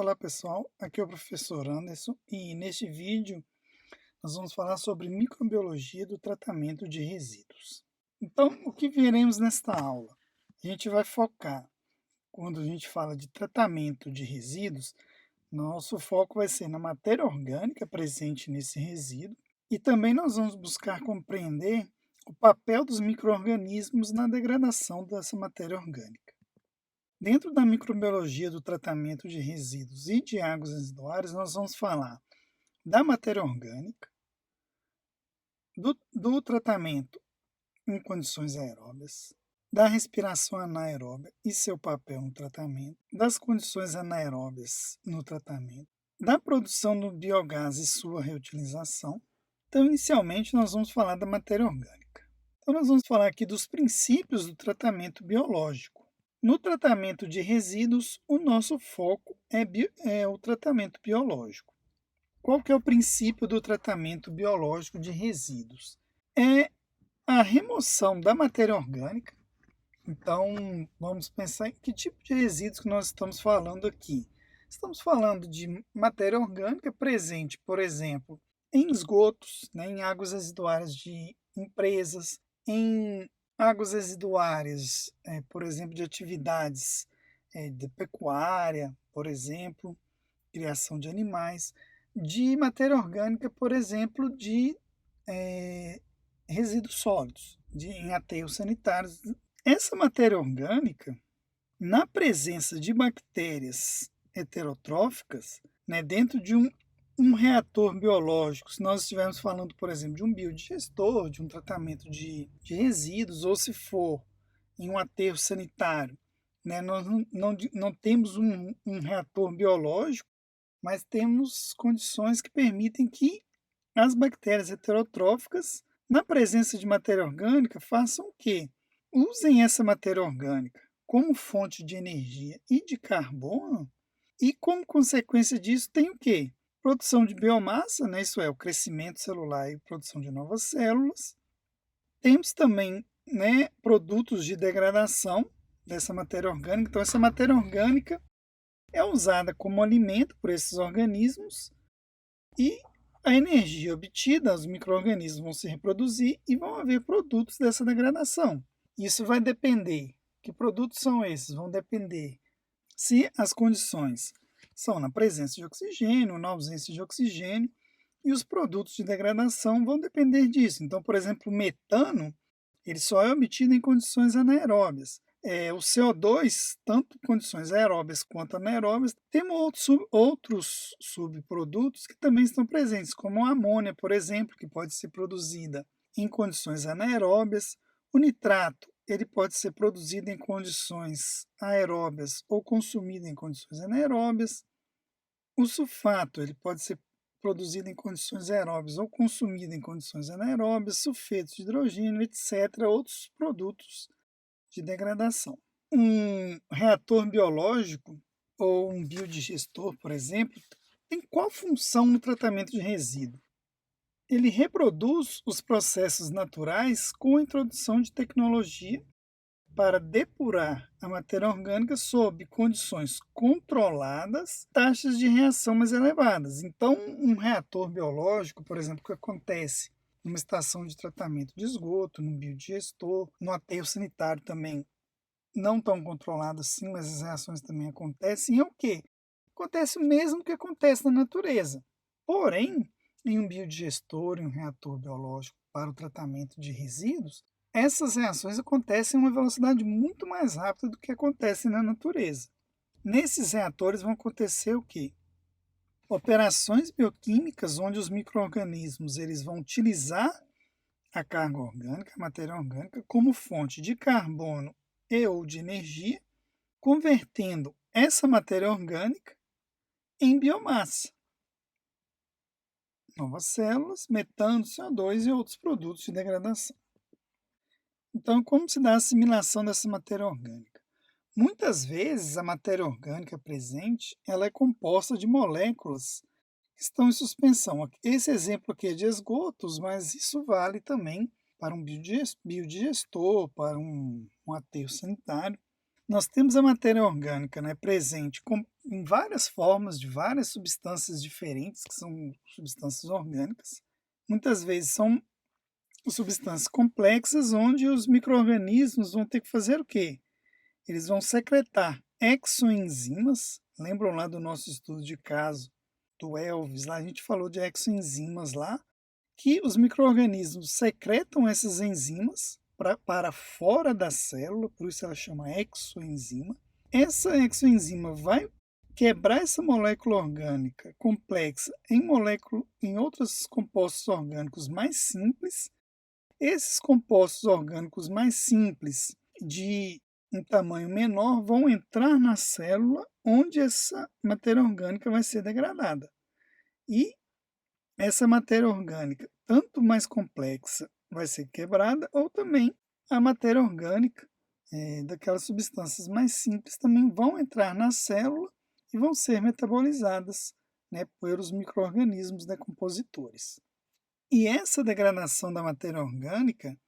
Olá pessoal, aqui é o professor Anderson e neste vídeo nós vamos falar sobre microbiologia do tratamento de resíduos. Então, o que veremos nesta aula? A gente vai focar, quando a gente fala de tratamento de resíduos, nosso foco vai ser na matéria orgânica presente nesse resíduo e também nós vamos buscar compreender o papel dos micro-organismos na degradação dessa matéria orgânica. Dentro da microbiologia do tratamento de resíduos e de águas residuárias, nós vamos falar da matéria orgânica, do tratamento em condições aeróbias, da respiração anaeróbia e seu papel no tratamento, das condições anaeróbias no tratamento, da produção do biogás e sua reutilização. Então, inicialmente, nós vamos falar da matéria orgânica. Então, nós vamos falar aqui dos princípios do tratamento biológico. No tratamento de resíduos, o nosso foco é o tratamento biológico. Qual que é o princípio do tratamento biológico de resíduos? É a remoção da matéria orgânica. Então, vamos pensar em que tipo de resíduos que nós estamos falando aqui. Estamos falando de matéria orgânica presente, por exemplo, em esgotos, em águas residuárias de empresas, em águas residuárias, por exemplo, de atividades de pecuária, por exemplo, criação de animais, de matéria orgânica, por exemplo, de resíduos sólidos, em aterros sanitários. Essa matéria orgânica, na presença de bactérias heterotróficas, dentro de um reator biológico, se nós estivermos falando, por exemplo, de um biodigestor, de um tratamento de resíduos, ou se for em um aterro sanitário, nós não temos um reator biológico, mas temos condições que permitem que as bactérias heterotróficas, na presença de matéria orgânica, façam o quê? Usem essa matéria orgânica como fonte de energia e de carbono, e como consequência disso tem o quê? Produção de biomassa, isso é, o crescimento celular e produção de novas células. Temos também produtos de degradação dessa matéria orgânica. Então, essa matéria orgânica é usada como alimento por esses organismos e a energia obtida, os micro-organismos vão se reproduzir e vão haver produtos dessa degradação. Isso vai depender. Que produtos são esses? Vão depender se as condições são na presença de oxigênio, na ausência de oxigênio, e os produtos de degradação vão depender disso. Então, por exemplo, o metano, ele só é obtido em condições anaeróbias. O CO2, tanto em condições aeróbias quanto anaeróbias, temos outros subprodutos que também estão presentes, como a amônia, por exemplo, que pode ser produzida em condições anaeróbias. O nitrato, ele pode ser produzido em condições aeróbias ou consumido em condições anaeróbias. O sulfato, ele pode ser produzido em condições aeróbias ou consumido em condições anaeróbias, sulfetos de hidrogênio, etc., outros produtos de degradação. Um reator biológico ou um biodigestor, por exemplo, tem qual função no tratamento de resíduo? Ele reproduz os processos naturais com a introdução de tecnologia para depurar a matéria orgânica sob condições controladas, taxas de reação mais elevadas. Então, um reator biológico, por exemplo, que acontece numa estação de tratamento de esgoto, num biodigestor, no aterro sanitário também, não tão controlado assim, mas as reações também acontecem. É o quê? Acontece o mesmo que acontece na natureza. Porém, em um biodigestor, em um reator biológico para o tratamento de resíduos, essas reações acontecem em uma velocidade muito mais rápida do que acontece na natureza. Nesses reatores vão acontecer o quê? Operações bioquímicas onde os micro-organismos eles vão utilizar a carga orgânica, a matéria orgânica, como fonte de carbono e ou de energia, convertendo essa matéria orgânica em biomassa. Novas células, metano, CO2 e outros produtos de degradação. Então, como se dá a assimilação dessa matéria orgânica? Muitas vezes a matéria orgânica presente ela é composta de moléculas que estão em suspensão. Esse exemplo aqui é de esgotos, mas isso vale também para um biodigestor, para um aterro sanitário. Nós temos a matéria orgânica presente em várias formas, de várias substâncias diferentes, que são substâncias orgânicas. Muitas vezes são substâncias complexas, onde os micro-organismos vão ter que fazer o quê? Eles vão secretar exoenzimas. Lembram lá do nosso estudo de caso do Elvis? Lá a gente falou de exoenzimas lá, que os micro-organismos secretam essas enzimas para fora da célula, por isso ela chama exoenzima. Essa exoenzima vai quebrar essa molécula orgânica complexa em outros compostos orgânicos mais simples. Esses compostos orgânicos mais simples, de um tamanho menor, vão entrar na célula onde essa matéria orgânica vai ser degradada. E essa matéria orgânica, tanto mais complexa, vai ser quebrada, ou também a matéria orgânica daquelas substâncias mais simples também vão entrar na célula e vão ser metabolizadas, né, pelos micro-organismos decompositores. E essa degradação da matéria orgânica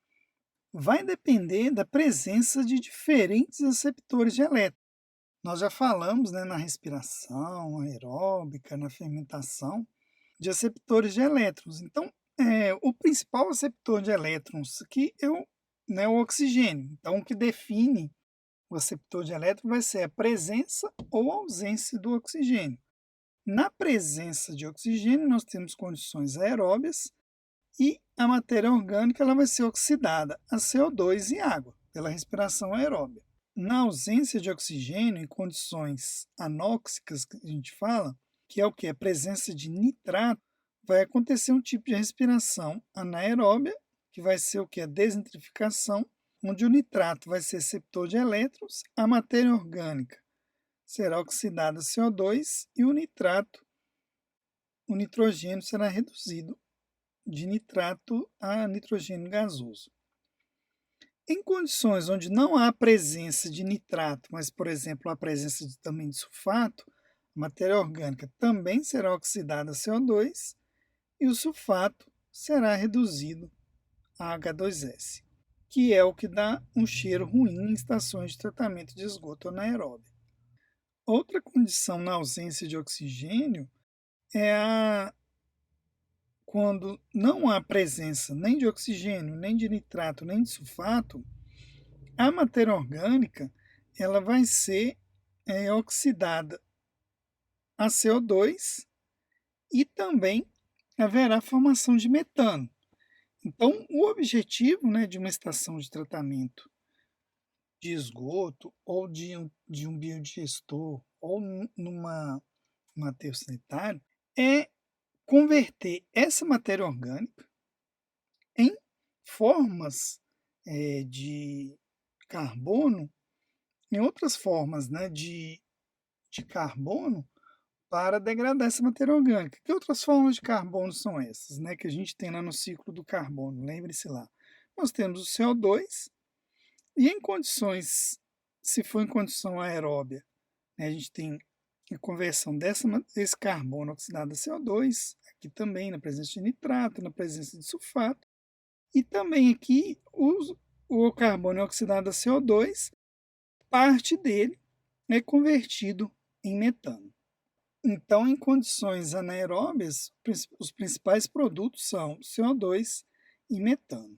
vai depender da presença de diferentes receptores de elétrons. Nós já falamos, né, na respiração aeróbica, na fermentação, de receptores de elétrons. Então, o principal receptor de elétrons aqui é o oxigênio. Então, o que define o receptor de elétrons vai ser a presença ou ausência do oxigênio. Na presença de oxigênio, nós temos condições aeróbias e a matéria orgânica ela vai ser oxidada a CO2 e água pela respiração aeróbia. Na ausência de oxigênio, em condições anóxicas, que a gente fala, que é o que? A presença de nitrato, vai acontecer um tipo de respiração anaeróbia, que vai ser o que? A desnitrificação, onde o nitrato vai ser receptor de elétrons, a matéria orgânica será oxidada a CO2 e o nitrogênio será reduzido de nitrato a nitrogênio gasoso. Em condições onde não há presença de nitrato, mas, por exemplo, a presença também de sulfato, a matéria orgânica também será oxidada a CO2 e o sulfato será reduzido a H2S, que é o que dá um cheiro ruim em estações de tratamento de esgoto anaeróbio. Outra condição na ausência de oxigênio é quando não há presença nem de oxigênio, nem de nitrato, nem de sulfato, a matéria orgânica ela vai ser oxidada a CO2 e também haverá formação de metano. Então, o objetivo, né, de uma estação de tratamento de esgoto ou de um biodigestor ou num aterro sanitário é converter essa matéria orgânica em formas de carbono, em outras formas, né, de carbono para degradar essa matéria orgânica. Que outras formas de carbono são essas, né, que a gente tem lá no ciclo do carbono? Lembre-se lá. Nós temos o CO2 e se for em condição aeróbia, né, a gente tem a conversão desse carbono oxidado a CO2, aqui também na presença de nitrato, na presença de sulfato, e também aqui o carbono oxidado a CO2, parte dele é convertido em metano. Então, em condições anaeróbias, os principais produtos são CO2 e metano.